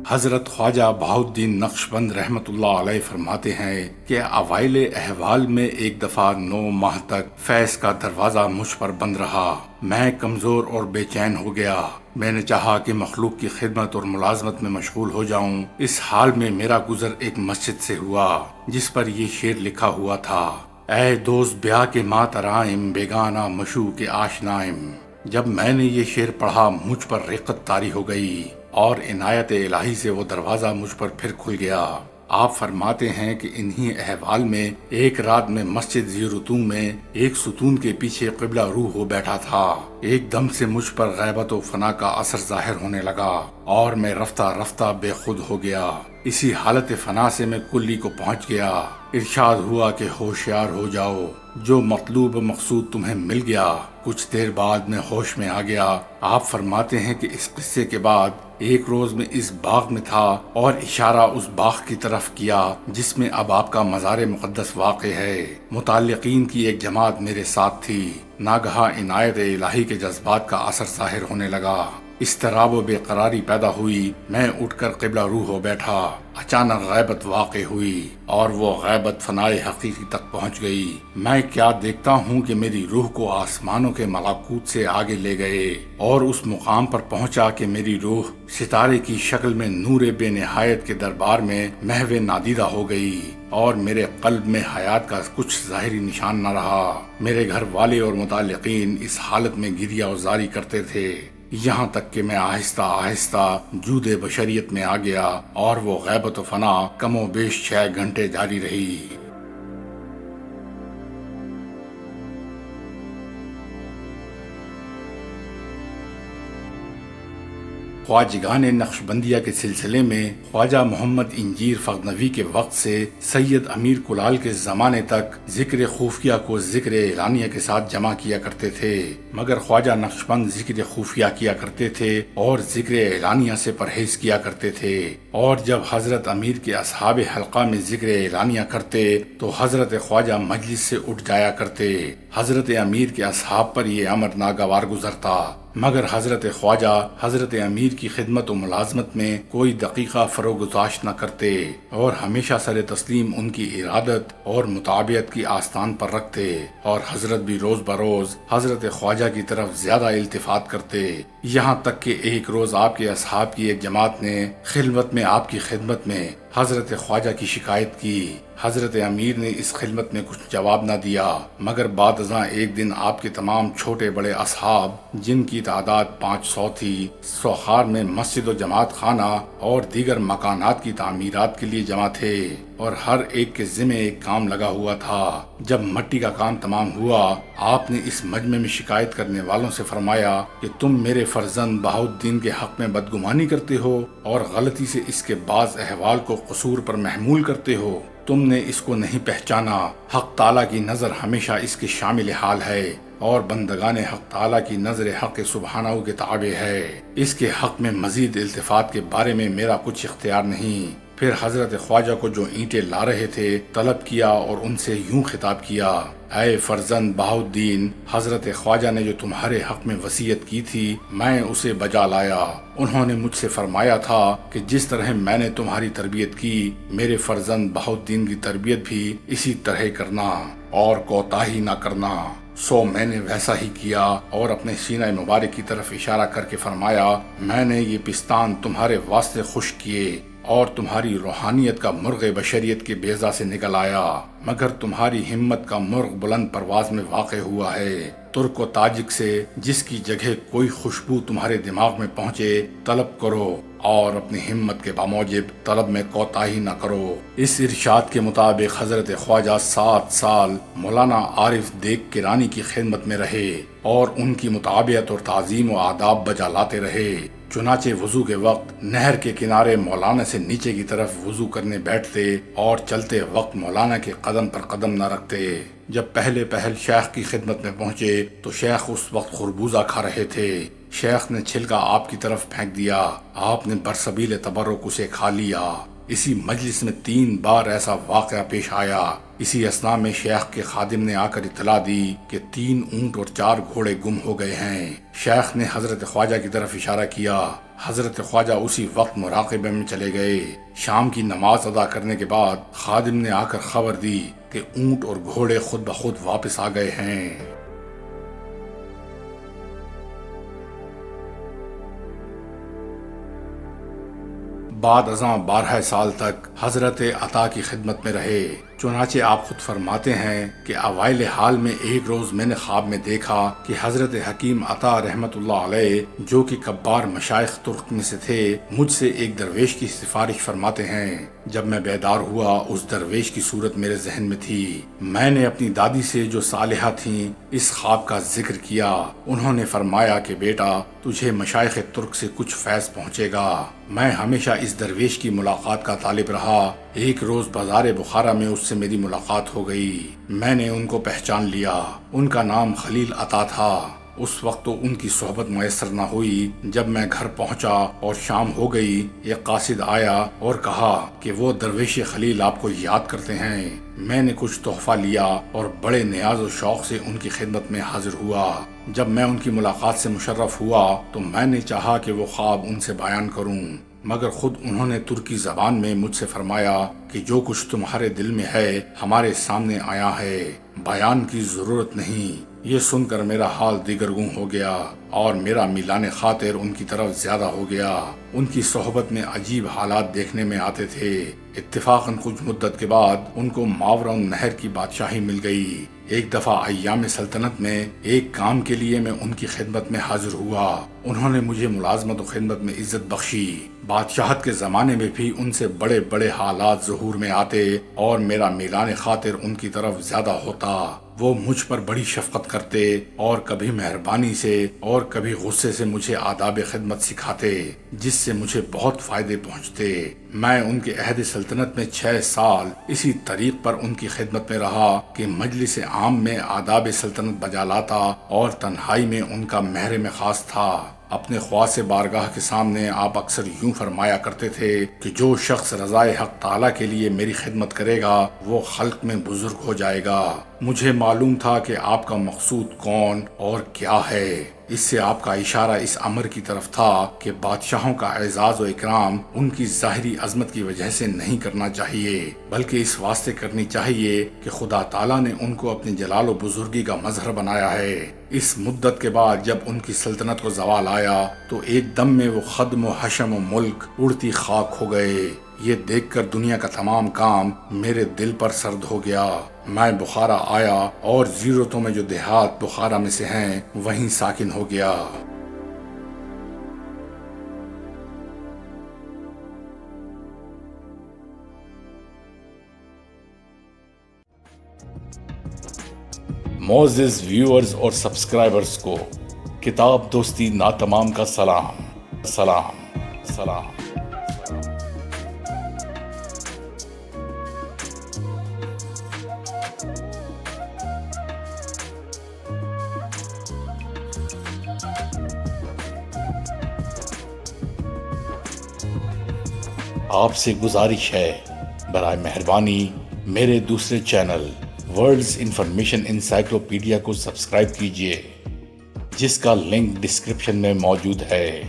حضرت خواجہ بہاؤالدین نقشبند رحمت اللہ علیہ فرماتے ہیں کہ اوائل احوال میں ایک دفعہ 9 ماہ تک فیض کا دروازہ مجھ پر بند رہا۔ میں کمزور اور بے چین ہو گیا۔ میں نے چاہا کہ مخلوق کی خدمت اور ملازمت میں مشغول ہو جاؤں۔ اس حال میں میرا گزر ایک مسجد سے ہوا جس پر یہ شعر لکھا ہوا تھا: اے دوست بیاہ کے ماترائم، بیگانہ مشو کے آشنائم۔ جب میں نے یہ شعر پڑھا مجھ پر رقت طاری ہو گئی اور عنایت الہی سے وہ دروازہ مجھ پر پھر کھل گیا۔ آپ فرماتے ہیں کہ انہی احوال میں ایک رات میں مسجد زیرتون میں ایک ستون کے پیچھے قبلہ روح ہو بیٹھا تھا۔ ایک دم سے مجھ پر غیبت و فنا کا اثر ظاہر ہونے لگا اور میں رفتہ رفتہ بے خود ہو گیا۔ اسی حالت فنا سے میں کلی کو پہنچ گیا۔ ارشاد ہوا کہ ہوشیار ہو جاؤ، جو مطلوب و مقصود تمہیں مل گیا۔ کچھ دیر بعد میں ہوش میں آ گیا۔ آپ فرماتے ہیں کہ اس قصے کے بعد ایک روز میں اس باغ میں تھا اور اشارہ اس باغ کی طرف کیا جس میں اب آپ کا مزار مقدس واقع ہے۔ متعلقین کی ایک جماعت میرے ساتھ تھی۔ ناگہاں عنایت الہی کے جذبات کا اثر ظاہر ہونے لگا۔ اضطراب و بے قراری پیدا ہوئی۔ میں اٹھ کر قبلہ روح ہو بیٹھا۔ اچانک غیبت واقع ہوئی اور وہ غیبت فنائے حقیقی تک پہنچ گئی۔ میں کیا دیکھتا ہوں کہ میری روح کو آسمانوں کے ملاکوت سے آگے لے گئے اور اس مقام پر پہنچا کہ میری روح ستارے کی شکل میں نور بے نہایت کے دربار میں محو نادیدہ ہو گئی اور میرے قلب میں حیات کا کچھ ظاہری نشان نہ رہا۔ میرے گھر والے اور متعلقین اس حالت میں گریہ و زاری کرتے تھے، یہاں تک کہ میں آہستہ آہستہ جود بشریت میں آ گیا اور وہ غیبت و فنا کم و بیش 6 گھنٹے جاری رہی۔ خواجگان نقشبندیہ کے سلسلے میں خواجہ محمد انجیر فغنوی کے وقت سے سید امیر کلال کے زمانے تک ذکر خفیہ کو ذکر اعلانیہ کے ساتھ جمع کیا کرتے تھے، مگر خواجہ نقشبند ذکر خفیہ کیا کرتے تھے اور ذکر اعلانیہ سے پرہیز کیا کرتے تھے۔ اور جب حضرت امیر کے اصحاب حلقہ میں ذکر اعلانیہ کرتے تو حضرت خواجہ مجلس سے اٹھ جایا کرتے۔ حضرت امیر کے اصحاب پر یہ امر ناگوار گزرتا، مگر حضرت خواجہ حضرت امیر کی خدمت و ملازمت میں کوئی دقیقہ فروگزاشت نہ کرتے اور ہمیشہ سر تسلیم ان کی ارادت اور مطابعت کی آستان پر رکھتے، اور حضرت بھی روز بروز حضرت خواجہ کی طرف زیادہ التفات کرتے، یہاں تک کہ ایک روز آپ کے اصحاب کی ایک جماعت نے خلوت میں آپ کی خدمت میں حضرت خواجہ کی شکایت کی۔ حضرت امیر نے اس خدمت میں کچھ جواب نہ دیا، مگر بعد ازاں ایک دن آپ کے تمام چھوٹے بڑے اصحاب جن کی تعداد 500 تھی، سوخار میں مسجد و جماعت خانہ اور دیگر مکانات کی تعمیرات کے لیے جمع تھے اور ہر ایک کے ذمہ ایک کام لگا ہوا تھا۔ جب مٹی کا کام تمام ہوا، آپ نے اس مجمع میں شکایت کرنے والوں سے فرمایا کہ تم میرے فرزند بہاؤالدین کے حق میں بدگمانی کرتے ہو اور غلطی سے اس کے بعض احوال کو قصور پر محمول کرتے ہو۔ تم نے اس کو نہیں پہچانا۔ حق تعالیٰ کی نظر ہمیشہ اس کے شامل حال ہے اور بندگان حق تعالیٰ کی نظر حق سبحانہ کے تابع ہے۔ اس کے حق میں مزید التفات کے بارے میں میرا کچھ اختیار نہیں۔ پھر حضرت خواجہ کو جو اینٹیں لا رہے تھے طلب کیا اور ان سے یوں خطاب کیا: اے فرزند بہاؤالدین، حضرت خواجہ نے جو تمہارے حق میں وصیت کی تھی میں اسے بجا لایا۔ انہوں نے مجھ سے فرمایا تھا کہ جس طرح میں نے تمہاری تربیت کی، میرے فرزند بہاؤالدین کی تربیت بھی اسی طرح کرنا اور کوتاہی نہ کرنا۔ سو میں نے ویسا ہی کیا اور اپنے سینہ مبارک کی طرف اشارہ کر کے فرمایا: میں نے یہ پستان تمہارے واسطے خشک کیے اور تمہاری روحانیت کا مرغ بشریت کے بیضہ سے نکل آیا، مگر تمہاری ہمت کا مرغ بلند پرواز میں واقع ہوا ہے۔ ترک و تاجک سے جس کی جگہ کوئی خوشبو تمہارے دماغ میں پہنچے طلب کرو اور اپنی ہمت کے باموجب طلب میں کوتاہی نہ کرو۔ اس ارشاد کے مطابق حضرت خواجہ 7 سال مولانا عارف دیگ کرانی کی خدمت میں رہے اور ان کی مطابعت اور تعظیم و آداب بجا لاتے رہے۔ چنانچہ وضو کے وقت نہر کے کنارے مولانا سے نیچے کی طرف وضو کرنے بیٹھتے اور چلتے وقت مولانا کے قدم پر قدم نہ رکھتے۔ جب پہلے پہل شیخ کی خدمت میں پہنچے تو شیخ اس وقت خربوزہ کھا رہے تھے۔ شیخ نے چھلکا آپ کی طرف پھینک دیا۔ آپ نے برسبیل تبرک اسے کھا لیا اسی مجلس میں 3 بار ایسا واقعہ پیش آیا۔ اسی اثناء میں شیخ کے خادم نے آ کر اطلاع دی کہ 3 اونٹ اور 4 گھوڑے گم ہو گئے ہیں۔ شیخ نے حضرت خواجہ کی طرف اشارہ کیا۔ حضرت خواجہ اسی وقت مراقبے میں چلے گئے۔ شام کی نماز ادا کرنے کے بعد خادم نے آ کر خبر دی کہ اونٹ اور گھوڑے خود بخود واپس آ گئے ہیں۔ بعد ازاں 12 سال تک حضرت عطا کی خدمت میں رہے۔ چنانچہ آپ خود فرماتے ہیں کہ اوائل حال میں ایک روز میں نے خواب میں دیکھا کہ حضرت حکیم عطا رحمت اللہ علیہ جو کہ کبار مشائخ ترک میں سے تھے مجھ سے ایک درویش کی سفارش فرماتے ہیں۔ جب میں بیدار ہوا اس درویش کی صورت میرے ذہن میں تھی۔ میں نے اپنی دادی سے جو صالحہ تھیں اس خواب کا ذکر کیا۔ انہوں نے فرمایا کہ بیٹا تجھے مشائخ ترک سے کچھ فیض پہنچے گا۔ میں ہمیشہ اس درویش کی ملاقات کا طالب رہا۔ ایک روز بازار بخارا میں اس سے میری ملاقات ہو گئی۔ میں نے ان کو پہچان لیا۔ ان کا نام خلیل عطا تھا۔ اس وقت تو ان کی صحبت میسر نہ ہوئی۔ جب میں گھر پہنچا اور شام ہو گئی ایک قاصد آیا اور کہا کہ وہ درویش خلیل آپ کو یاد کرتے ہیں۔ میں نے کچھ تحفہ لیا اور بڑے نیاز و شوق سے ان کی خدمت میں حاضر ہوا۔ جب میں ان کی ملاقات سے مشرف ہوا تو میں نے چاہا کہ وہ خواب ان سے بیان کروں، مگر خود انہوں نے ترکی زبان میں مجھ سے فرمایا کہ جو کچھ تمہارے دل میں ہے ہمارے سامنے آیا ہے، بیان کی ضرورت نہیں۔ یہ سن کر میرا حال دیگرگوں ہو گیا اور میرا میلان خاطر ان کی طرف زیادہ ہو گیا۔ ان کی صحبت میں عجیب حالات دیکھنے میں آتے تھے۔ اتفاقاً کچھ مدت کے بعد ان کو ماوراء نہر کی بادشاہی مل گئی۔ ایک دفعہ ایام سلطنت میں ایک کام کے لیے میں ان کی خدمت میں حاضر ہوا۔ انہوں نے مجھے ملازمت و خدمت میں عزت بخشی۔ بادشاہت کے زمانے میں بھی ان سے بڑے بڑے حالات ظہور میں آتے اور میرا میلان خاطر ان کی طرف زیادہ ہوتا۔ وہ مجھ پر بڑی شفقت کرتے اور کبھی مہربانی سے اور کبھی غصے سے مجھے آداب خدمت سکھاتے، جس سے مجھے بہت فائدے پہنچتے۔ میں ان کے عہد سلطنت میں 6 سال اسی طریق پر ان کی خدمت میں رہا کہ مجلس عام میں آداب سلطنت بجا لاتا اور تنہائی میں ان کا محرم خاص تھا۔ اپنے خواص بارگاہ کے سامنے آپ اکثر یوں فرمایا کرتے تھے کہ جو شخص رضائے حق تعالیٰ کے لیے میری خدمت کرے گا وہ خلق میں بزرگ ہو جائے گا۔ مجھے معلوم تھا کہ آپ کا مقصود کون اور کیا ہے۔ اس سے آپ کا اشارہ اس امر کی طرف تھا کہ بادشاہوں کا اعزاز و اکرام ان کی ظاہری عظمت کی وجہ سے نہیں کرنا چاہیے، بلکہ اس واسطے کرنی چاہیے کہ خدا تعالیٰ نے ان کو اپنی جلال و بزرگی کا مظہر بنایا ہے۔ اس مدت کے بعد جب ان کی سلطنت کو زوال آیا تو ایک دم میں وہ خدم و حشم و ملک اڑتی خاک ہو گئے۔ یہ دیکھ کر دنیا کا تمام کام میرے دل پر سرد ہو گیا۔ میں بخارا آیا اور زیرتوں میں جو دیہات بخارا میں سے ہیں وہیں ساکن ہو گیا۔ معزز ویورز اور سبسکرائبرز کو کتاب دوستی ناتمام کا سلام سلام سلام۔ آپ سے گزارش ہے برائے مہربانی میرے دوسرے چینل ورلڈز انفارمیشن انسائکلوپیڈیا کو سبسکرائب کیجیے، جس کا لنک ڈسکرپشن میں موجود ہے۔